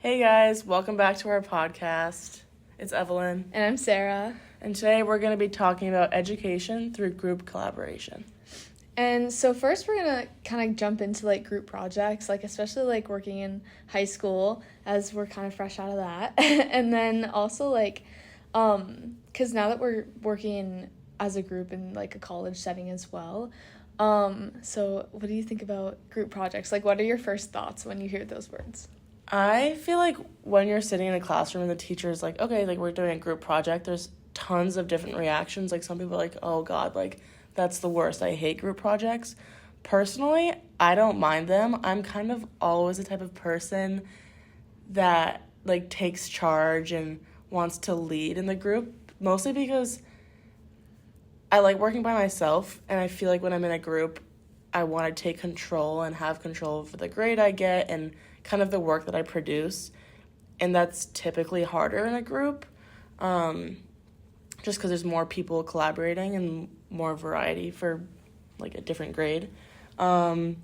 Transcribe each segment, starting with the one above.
Hey guys, welcome back to our podcast. It's Evelyn. And I'm Sarah. And today we're going to be talking about education through group collaboration. And so first we're going to kind of jump into like group projects, like especially like working in high school as we're kind of fresh out of that. And then also like, because now that we're working as a group in like a college setting as well. So what do you think about group projects? Like what are your first thoughts when you hear those words? I feel like when you're sitting in a classroom and the teacher's like, okay, like we're doing a group project, there's tons of different reactions. Like some people are like, oh God, like that's the worst. I hate group projects. Personally, I don't mind them. I'm kind of always the type of person that like takes charge and wants to lead in the group, mostly because I like working by myself, and I feel like when I'm in a group, I want to take control and have control over the grade I get and kind of the work that I produce, and that's typically harder in a group, just because there's more people collaborating and more variety for like a different grade. I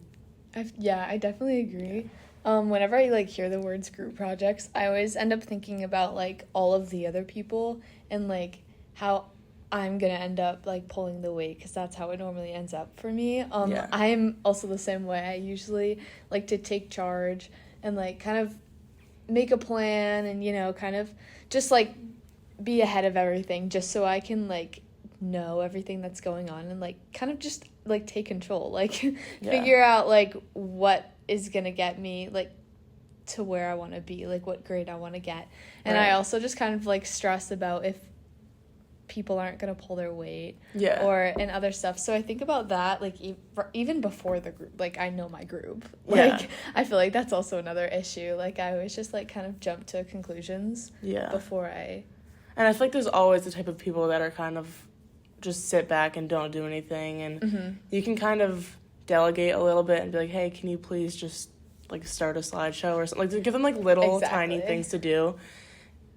definitely agree. Whenever I like hear the words group projects, I always end up thinking about like all of the other people and like how I'm gonna end up like pulling the weight, because that's how it normally ends up for me. I'm also the same way. I usually like to take charge and like kind of make a plan and, you know, kind of just like be ahead of everything just so I can like know everything that's going on and like kind of just like take control, like figure out like what is gonna get me like to where I want to be, like what grade I want to get. And I also just kind of like stress about if people aren't going to pull their weight and other stuff. So I think about that, like, even before the group, like, I know my group. Like, I feel like that's also another issue. Like, I always just, like, kind of jump to conclusions before I... And I feel like there's always the type of people that are kind of just sit back and don't do anything. And you can kind of delegate a little bit and be like, hey, can you please just, like, start a slideshow or something? Like, give them, like, little tiny things to do.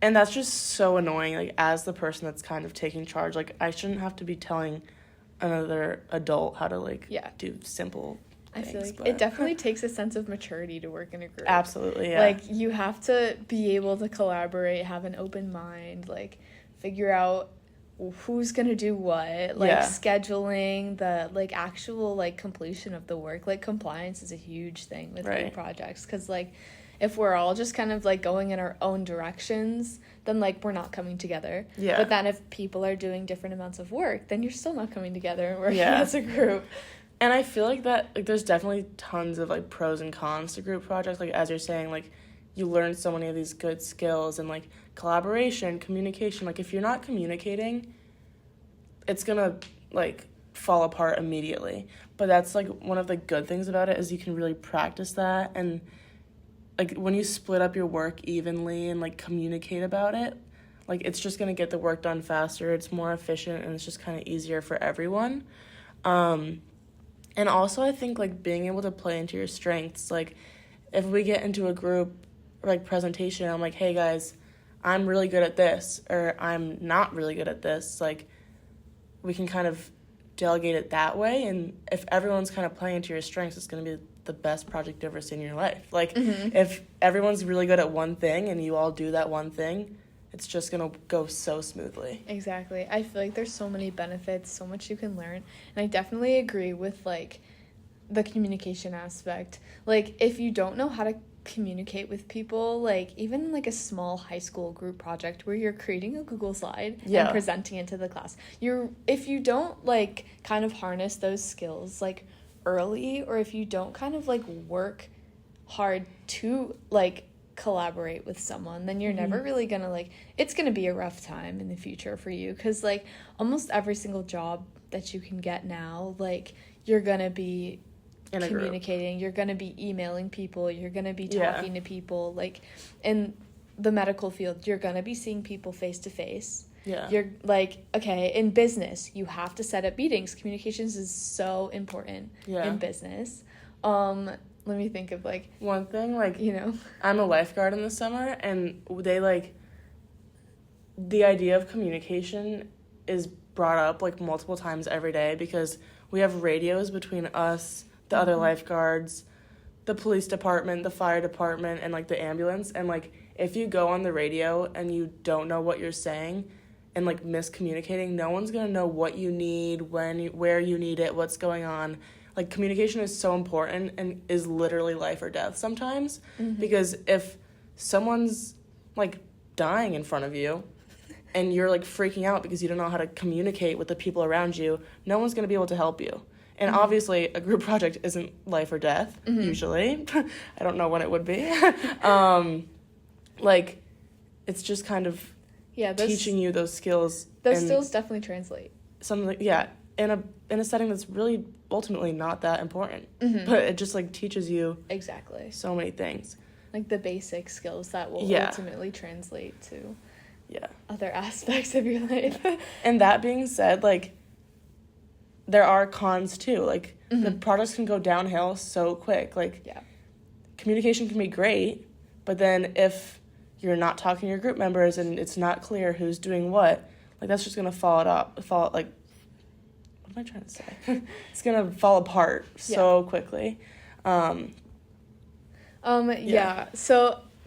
And that's just so annoying, like, as the person that's kind of taking charge. Like, I shouldn't have to be telling another adult how to, like, do simple things. I feel like it definitely takes a sense of maturity to work in a group. Absolutely, yeah. Like, you have to be able to collaborate, have an open mind, like, figure out who's gonna do what, like, scheduling the, like, actual, like, completion of the work. Like, compliance is a huge thing with group projects, because, like, if we're all just kind of, like, going in our own directions, then, like, we're not coming together. Yeah. But then if people are doing different amounts of work, then you're still not coming together and working as a group. And I feel like that, like, there's definitely tons of, like, pros and cons to group projects. Like, as you're saying, like, you learn so many of these good skills and, like, collaboration, communication. Like, if you're not communicating, it's gonna, like, fall apart immediately. But that's, like, one of the good things about it is you can really practice that. And like, when you split up your work evenly and, like, communicate about it, like, it's just going to get the work done faster, it's more efficient, and it's just kind of easier for everyone. And also, I think, like, being able to play into your strengths. Like, if we get into a group, like, presentation, I'm like, hey, guys, I'm really good at this, or I'm not really good at this. Like, we can kind of delegate it that way, and if everyone's kind of playing into your strengths, it's going to be the best project you've ever seen in your life. Like, if everyone's really good at one thing and you all do that one thing, it's just gonna go so smoothly. Exactly. I feel like there's so many benefits, so much you can learn, and I definitely agree with, like, the communication aspect. Like, if you don't know how to communicate with people, like, even like a small high school group project where you're creating a Google slide and presenting it to the class, if you don't, like, kind of harness those skills, like, early, or if you don't kind of, like, work hard to, like, collaborate with someone, then you're never really gonna, like, it's gonna be a rough time in the future for you, because, like, almost every single job that you can get now, like, you're gonna be communicating, you're gonna be emailing people, you're gonna be talking to people, like, in the medical field, you're gonna be seeing people face to face. You're like, okay, in business, you have to set up meetings. Communications is so important in business. Let me think of, like, one thing, like, you know, I'm a lifeguard in the summer, and they, like, the idea of communication is brought up, like, multiple times every day, because we have radios between us, the other lifeguards, the police department, the fire department, and, like, the ambulance. And, like, if you go on the radio and you don't know what you're saying and, like, miscommunicating, no one's going to know what you need, where you need it, what's going on. Like, communication is so important and is literally life or death sometimes. Because if someone's, like, dying in front of you and you're, like, freaking out because you don't know how to communicate with the people around you, no one's going to be able to help you. And obviously, a group project isn't life or death, usually. I don't know when it would be. Like, it's just kind of teaching you those skills. Those skills definitely translate. In a setting that's really ultimately not that important. But it just, like, teaches you exactly so many things. Like, the basic skills that will ultimately translate to other aspects of your life. And that being said, like, there are cons too. Like, the projects can go downhill so quick. Like, communication can be great, but then if you're not talking to your group members and it's not clear who's doing what, like, that's just gonna what am I trying to say? It's gonna fall apart so quickly. So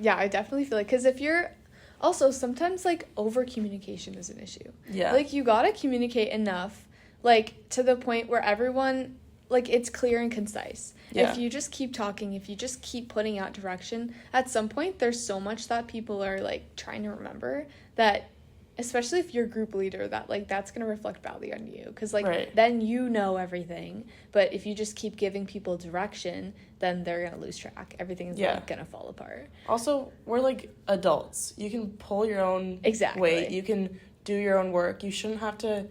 I definitely feel like, because if you're also sometimes, like, over communication is an issue. Like, you gotta communicate enough, like, to the point where everyone, like, it's clear and concise. If you just keep talking, if you just keep putting out direction, at some point there's so much that people are, like, trying to remember that, especially if you're group leader, that, like, that's going to reflect badly on you. Because, like, then you know everything. But if you just keep giving people direction, then they're going to lose track. Everything's, like, going to fall apart. Also, we're, like, adults. You can pull your own weight. You can do your own work. You shouldn't have to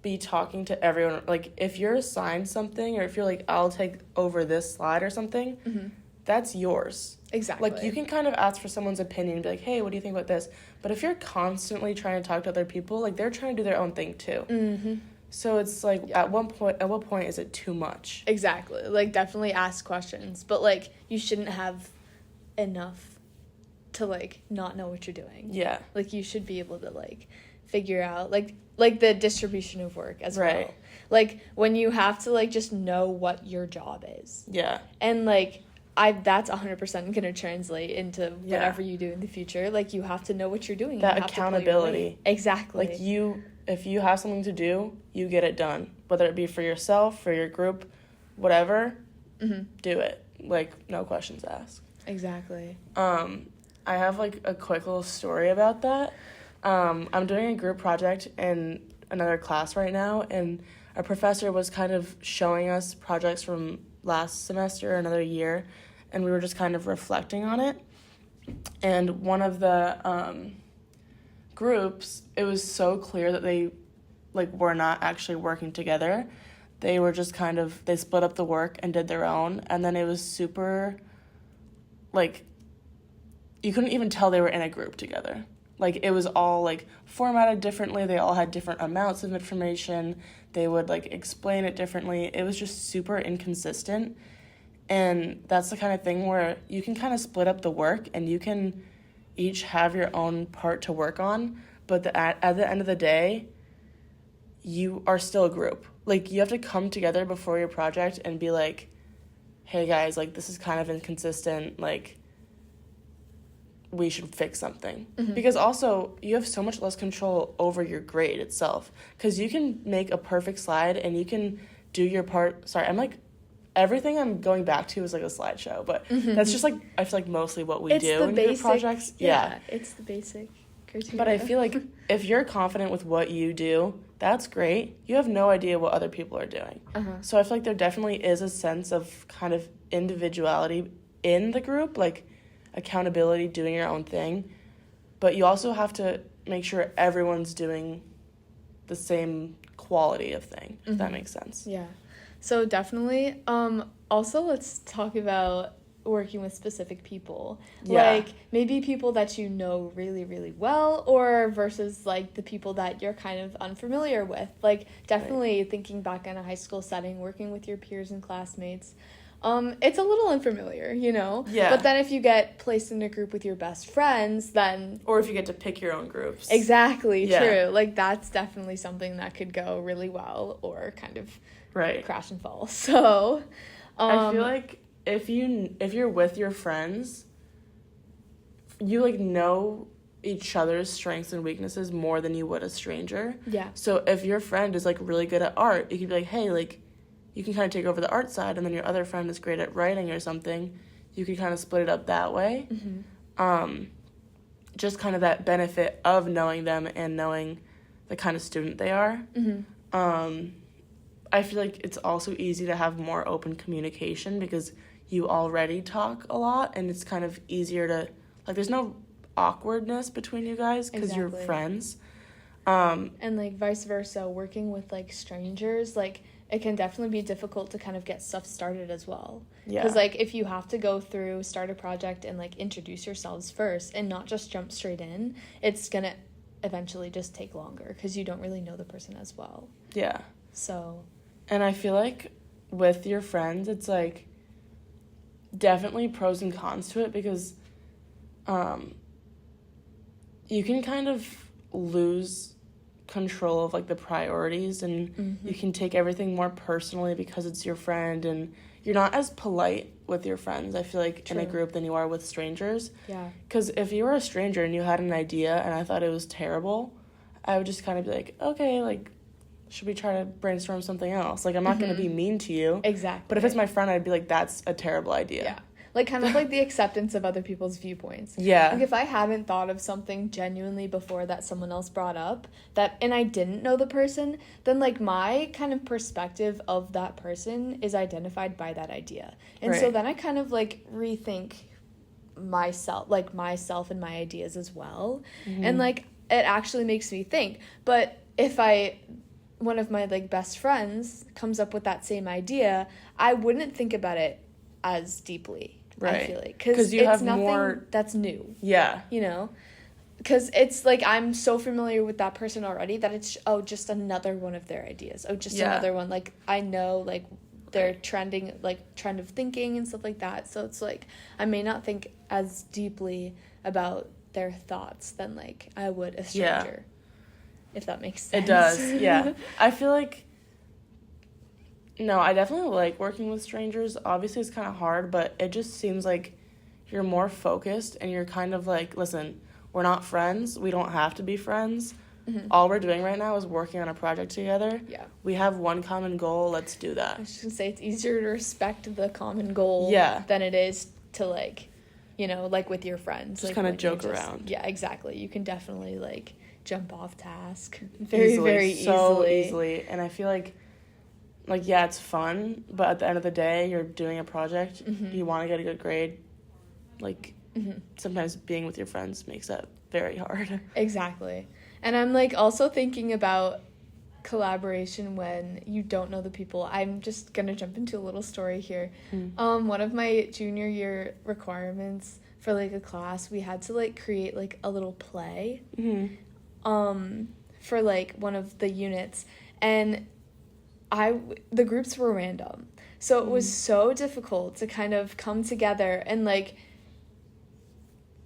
be talking to everyone. Like, if you're assigned something, or if you're like, I'll take over this slide or something, that's yours. Exactly. Like, you can kind of ask for someone's opinion and be like, hey, what do you think about this? But if you're constantly trying to talk to other people, like, they're trying to do their own thing too. So it's like, at what point is it too much? Exactly. Like, definitely ask questions, but, like, you shouldn't have enough to, like, not know what you're doing. Like, you should be able to, like, figure out, like the distribution of work as well. Like, when you have to, like, just know what your job is. And, like, that's 100% going to translate into whatever you do in the future. Like, you have to know what you're doing. That you have accountability. Exactly. Like, if you have something to do, you get it done. Whether it be for yourself, for your group, whatever, do it. Like, no questions asked. Exactly. I have, like, a quick little story about that. I'm doing a group project in another class right now, and our professor was kind of showing us projects from last semester or another year, and we were just kind of reflecting on it. And one of the groups, it was so clear that they, like, were not actually working together. They were just kind of, they split up the work and did their own, and then it was super, like, you couldn't even tell they were in a group together. Like, it was all, like, formatted differently. They all had different amounts of information. They would, like, explain it differently. It was just super inconsistent. And that's the kind of thing where you can kind of split up the work and you can each have your own part to work on. But at the end of the day, you are still a group. Like, you have to come together before your project and be like, hey, guys, like, this is kind of inconsistent. Like, we should fix something. Because also, you have so much less control over your grade itself. Because you can make a perfect slide and you can do your part. Sorry, I'm like, everything I'm going back to is like a slideshow. But that's just, like, I feel like mostly what we do in group projects. Yeah, it's the basic criteria. But I feel like if you're confident with what you do, that's great. You have no idea what other people are doing. So I feel like there definitely is a sense of kind of individuality in the group. Like, accountability, doing your own thing, but you also have to make sure everyone's doing the same quality of thing, if that makes sense. So definitely also let's talk about working with specific people, like maybe people that you know really, really well, or versus, like, the people that you're kind of unfamiliar with. Like, definitely thinking back in a high school setting, working with your peers and classmates, it's a little unfamiliar, you know? But then if you get placed in a group with your best friends, then... Or if you get to pick your own groups. Exactly, true. Like, that's definitely something that could go really well or kind of crash and fall. So... I feel like if you're with your friends, you like know each other's strengths and weaknesses more than you would a stranger. Yeah. So if your friend is like really good at art, you could be like, hey, like you can kind of take over the art side, and then your other friend is great at writing or something. You could kind of split it up that way. Just kind of that benefit of knowing them and knowing the kind of student they are. I feel like it's also easy to have more open communication because you already talk a lot, and it's kind of easier to, like, there's no awkwardness between you guys because you're friends. And, like, vice versa, working with, like, strangers, like, it can definitely be difficult to kind of get stuff started as well. Yeah. Because, like, if you have to go through, start a project and, like, introduce yourselves first and not just jump straight in, it's going to eventually just take longer because you don't really know the person as well. Yeah. So. And I feel like with your friends, it's, like, definitely pros and cons to it because you can kind of lose control of, like, the priorities, and you can take everything more personally because it's your friend, and you're not as polite with your friends, I feel like, in a group than you are with strangers. Yeah. Because if you were a stranger and you had an idea and I thought it was terrible, I would just kind of be like, okay, like, should we try to brainstorm something else? Like, I'm not going to be mean to you. Exactly. But if it's my friend, I'd be like, that's a terrible idea. Yeah. Like, kind of like the acceptance of other people's viewpoints. Yeah. Like, if I hadn't thought of something genuinely before that someone else brought up, and I didn't know the person, then, like, my kind of perspective of that person is identified by that idea. And so then I kind of, like, rethink myself and my ideas as well. And, like, it actually makes me think. But if one of my, like, best friends comes up with that same idea, I wouldn't think about it as deeply. I feel like because you it's have nothing more that's new. Yeah. You know, because it's like I'm so familiar with that person already that it's just another one of their ideas. Another one. Like I know like their trend of thinking and stuff like that. So it's like I may not think as deeply about their thoughts than like I would a stranger. If that makes sense. It does. Yeah. I feel like. No, I definitely like working with strangers. Obviously, it's kind of hard, but it just seems like you're more focused and you're kind of like, listen, we're not friends. We don't have to be friends. All we're doing right now is working on a project together. Yeah. We have one common goal. Let's do that. I should say it's easier to respect the common goal than it is to, like, you know, like with your friends. Just like, kind of joke around. Yeah, exactly. You can definitely, like, jump off task very easily. So easily. And I feel like, yeah, it's fun, but at the end of the day, you're doing a project. You want to get a good grade. Like, sometimes being with your friends makes that very hard. Exactly. And I'm, like, also thinking about collaboration when you don't know the people. I'm just going to jump into a little story here. One of my junior year requirements for, like, a class, we had to, like, create, like, a little play for, like, one of the units. And the groups were random. So it was so difficult to kind of come together and, like,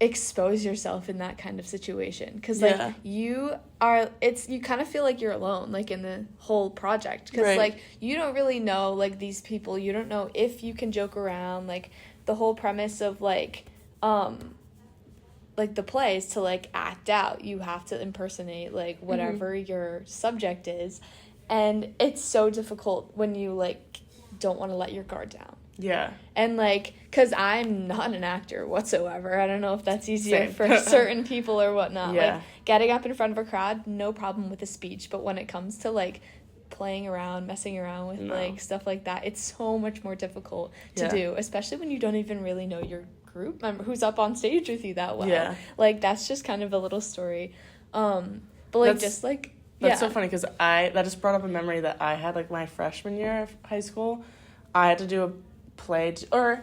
expose yourself in that kind of situation. Because, like, you kind of feel like you're alone, like, in the whole project. Because, like, you don't really know, like, these people. You don't know if you can joke around. Like, the whole premise of, like, the play is to, like, act out. You have to impersonate, like, whatever your subject is. And it's so difficult when you, like, don't want to let your guard down. Yeah. And, like, because I'm not an actor whatsoever. I don't know if that's easier for certain people or whatnot. Yeah. Like, getting up in front of a crowd, no problem with a speech. But when it comes to, like, playing around, messing around with, like, stuff like that, it's so much more difficult to do. Especially when you don't even really know your group member who's up on stage with you that well. Yeah. Like, that's just kind of a little story. But, like, That's so funny because that just brought up a memory that I had, like, my freshman year of high school. I had to do a play, or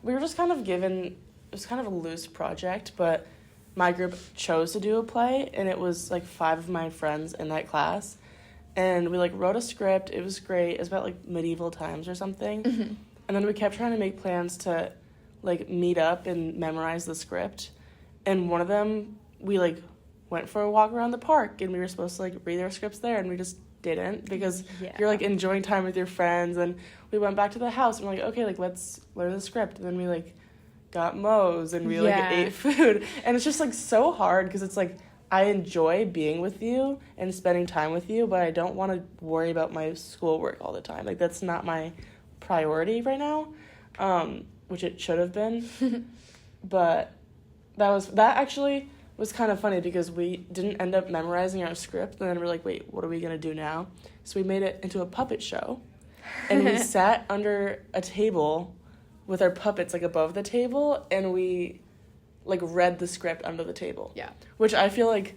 we were just kind of given, it was kind of a loose project, but my group chose to do a play, and it was, like, 5 of my friends in that class, and we, like, wrote a script. It was great. It was about, like, medieval times or something, and then we kept trying to make plans to, like, meet up and memorize the script, and one of them, we, like, went for a walk around the park, and we were supposed to, like, read our scripts there, and we just didn't, because Yeah. you're like enjoying time with your friends. And we went back to the house and we're like, okay, like let's learn the script. And then we like got Moe's and we like Yeah. ate food. And it's just like so hard because it's like I enjoy being with you and spending time with you, but I don't want to worry about my schoolwork all the time. Like that's not my priority right now, which it should have been. But that actually was kind of funny because we didn't end up memorizing our script, and then we're like, wait, what are we gonna do now? So we made it into a puppet show, and we sat under a table with our puppets like above the table, and we like read the script under the table. Yeah. Which I feel like,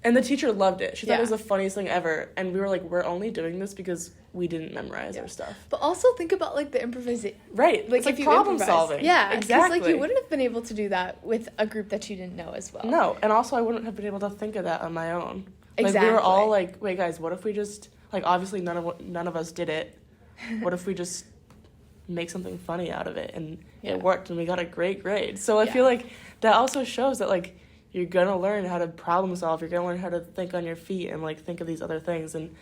and the teacher loved it. She thought Yeah. it was the funniest thing ever, and we were like, we're only doing this because we didn't memorize Yeah. our stuff. But also think about like the improvisation. Right. Like It's like if you problem improvise. solving. Yeah, Exactly. like you wouldn't have been able to do that with a group that you didn't know as well. No, and also I wouldn't have been able to think of that on my own. Like Exactly. we were all like, wait guys, what if we just like obviously none of us did it. What if we just make something funny out of it? And Yeah. it worked and we got a great grade. So I Yeah. feel like that also shows that like you're gonna learn how to problem solve, you're gonna learn how to think on your feet and like think of these other things, and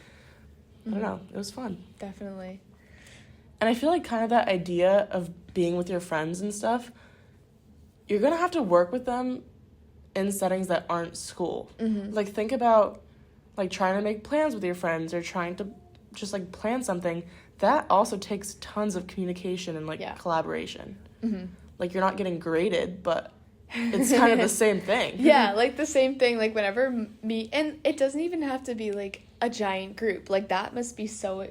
I don't know, it was fun. Definitely. And I feel like kind of that idea of being with your friends and stuff, you're going to have to work with them in settings that aren't school. Mm-hmm. Like, think about, like, trying to make plans with your friends or trying to just, like, plan something. That also takes tons of communication and, like, Yeah. collaboration. Mm-hmm. Like, you're not getting graded, but it's kind of the same thing. Yeah, like the same thing. Like whenever and it doesn't even have to be like a giant group. Like that must be so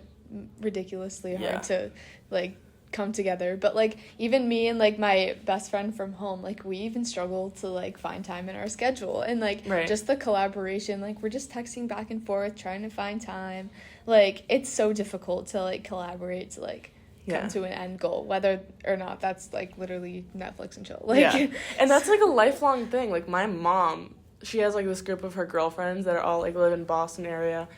ridiculously hard Yeah. to like come together. But like even me and like my best friend from home, like we even struggle to like find time in our schedule, and like Right. just the collaboration. Like we're just texting back and forth trying to find time. Like it's so difficult to like collaborate to like Yeah. come to an end goal, whether or not that's like literally Netflix and chill. Like Yeah. And that's like a lifelong thing. Like my mom, she has like this group of her girlfriends that are all like live in Boston area,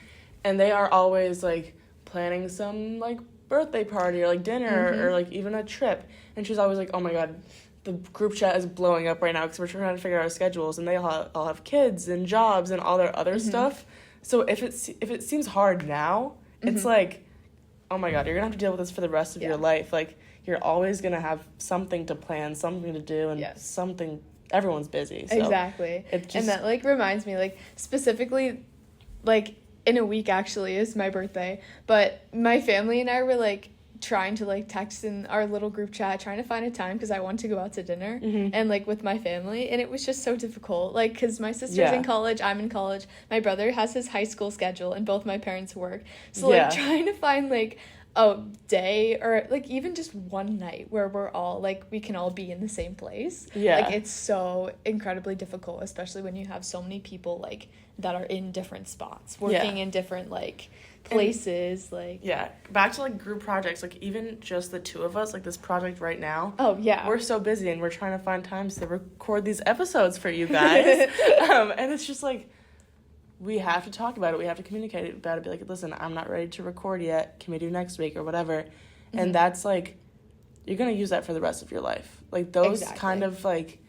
and they are always like planning some like birthday party or like dinner or like even a trip. And she's always like, oh my god, the group chat is blowing up right now because we're trying to figure out our schedules, and they all have kids and jobs and all their other stuff. So if it seems hard now, it's like, oh my god, you're gonna have to deal with this for the rest of your life. Like you're always gonna have something to plan, something to do, and Yes. something. Everyone's busy. So exactly. it just- And that like reminds me, like specifically, like in a week actually is my birthday, but my family and I were like trying to like text in our little group chat trying to find a time because I want to go out to dinner and like with my family, and it was just so difficult, like because my sister's Yeah. in college, I'm in college, my brother has his high school schedule, and both my parents work, so Yeah. like trying to find like a day or like even just one night where we're all like we can all be in the same place. Yeah. Like it's so incredibly difficult, especially when you have so many people like that are in different spots, working in different like places. Like Yeah, back to like group projects, like even just the two of us, like this project right now. oh yeah. We're so busy and we're trying to find times to record these episodes for you guys. And it's just like, we have to talk about it. We have to communicate about it. Be like, listen, I'm not ready to record yet. Can we do next week or whatever? And that's like, you're going to use that for the rest of your life. Like those Exactly. kind of like,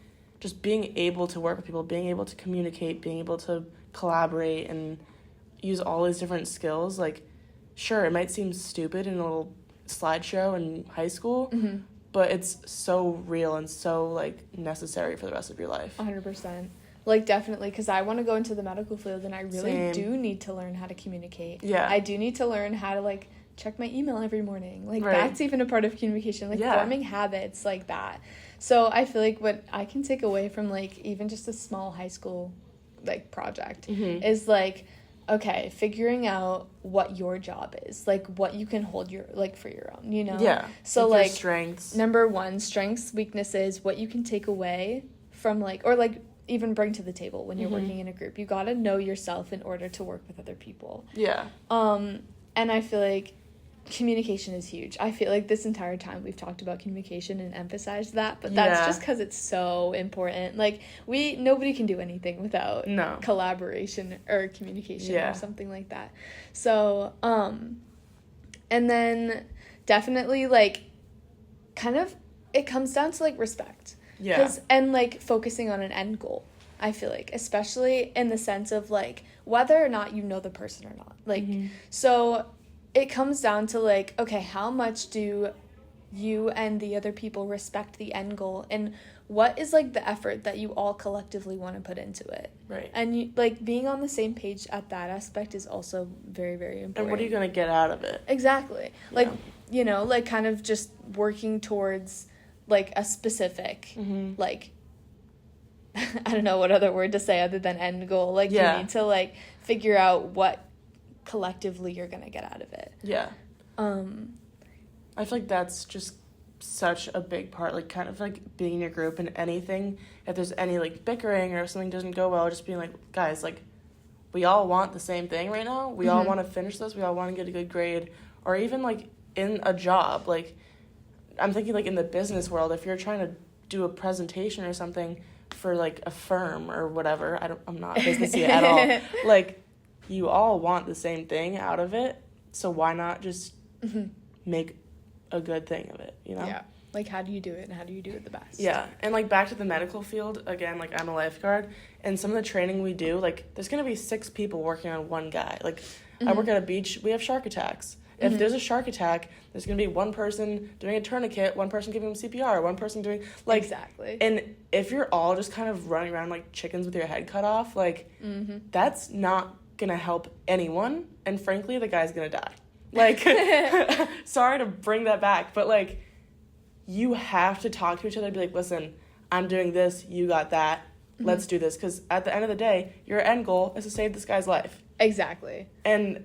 just being able to work with people, being able to communicate, being able to collaborate and use all these different skills. Like, sure, it might seem stupid in a little slideshow in high school, but it's so real and so like necessary for the rest of your life. 100%. Like definitely, because I want to go into the medical field, and I really Same. do need to learn how to communicate. Yeah. I do need to learn how to like check my email every morning. Like Right. that's even a part of communication, like Yeah. forming habits like that. So I feel like what I can take away from like even just a small high school like project is like, okay, figuring out what your job is, like what you can hold your like for your own, you know? Yeah. So your like strengths. number one, strengths, weaknesses, what you can take away from like, or like even bring to the table when you're working in a group. You got to know yourself in order to work with other people. Yeah. And I feel like communication is huge. I feel like this entire time we've talked about communication and emphasized that, but that's Yeah. just because it's so important. Like nobody can do anything without No. collaboration or communication Yeah. or something like that. So, and then definitely like kind of it comes down to like respect. Yeah. And like focusing on an end goal. I feel like, especially in the sense of, like, whether or not you know the person or not. Like, so it comes down to, like, okay, how much do you and the other people respect the end goal, and what is, like, the effort that you all collectively want to put into it. Right. And, you, like, being on the same page at that aspect is also very, very important. And what are you going to get out of it? Exactly. Yeah. Like, you know, like, kind of just working towards, like, a specific, like, I don't know what other word to say other than end goal. Like, you need to, like, figure out what collectively you're going to get out of it. Yeah. I feel like that's just such a big part, like, kind of, like, being in your group and anything. If there's any, like, bickering or if something doesn't go well, just being like, guys, like, we all want the same thing right now. We all want to finish this. We all want to get a good grade. Or even, like, in a job. Like, I'm thinking, like, in the business world, if you're trying to do a presentation or something for, like, a firm or whatever, I'm not businessy at all. Like, you all want the same thing out of it, so why not just make a good thing of it, you know? Yeah. Like, how do you do it, and how do you do it the best? Yeah, and, like, back to the medical field, again, like, I'm a lifeguard, and some of the training we do, like, there's going to be 6 people working on one guy. Like, I work at a beach, we have shark attacks. If there's a shark attack, there's going to be one person doing a tourniquet, one person giving him CPR, one person doing, like... Exactly. And if you're all just kind of running around like chickens with your head cut off, like, that's not going to help anyone, and frankly, the guy's going to die. Like, sorry to bring that back, but, like, you have to talk to each other and be like, listen, I'm doing this, you got that, let's do this, because at the end of the day, your end goal is to save this guy's life. Exactly. And,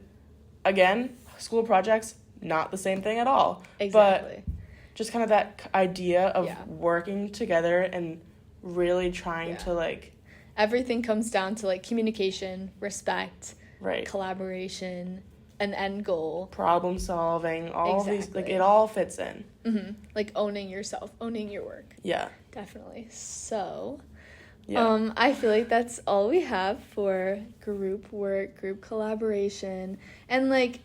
again... school projects, not the same thing at all. Exactly. But just kind of that idea of working together and really trying to, like... everything comes down to, like, communication, respect, right, collaboration, an end goal. Problem solving, all these, like, it all fits in. Like, owning yourself, owning your work. Yeah. Definitely. So... yeah. I feel like that's all we have for group work, group collaboration, and, like,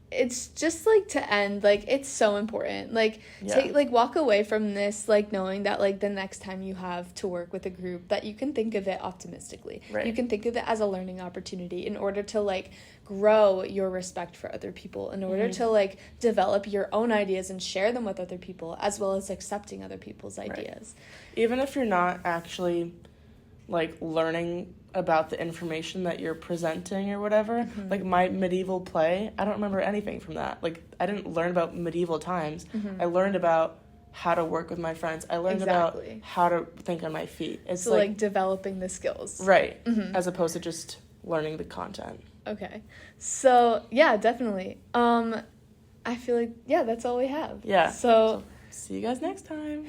it's just, like, to end, like, it's so important. Like, take, like, walk away from this, like, knowing that, like, the next time you have to work with a group, that you can think of it optimistically. Right. You can think of it as a learning opportunity in order to, like, grow your respect for other people, in order to, like, develop your own ideas and share them with other people, as well as accepting other people's ideas. Right. Even if you're not actually, like, learning about the information that you're presenting or whatever, like, my medieval play, I don't remember anything from that. Like, I didn't learn about medieval times. I learned about how to work with my friends. I learned about how to think on my feet. It's so, like, developing the skills. Right. As opposed to just learning the content. Okay. So, yeah, definitely. I feel like, yeah, that's all we have. Yeah. So See you guys next time.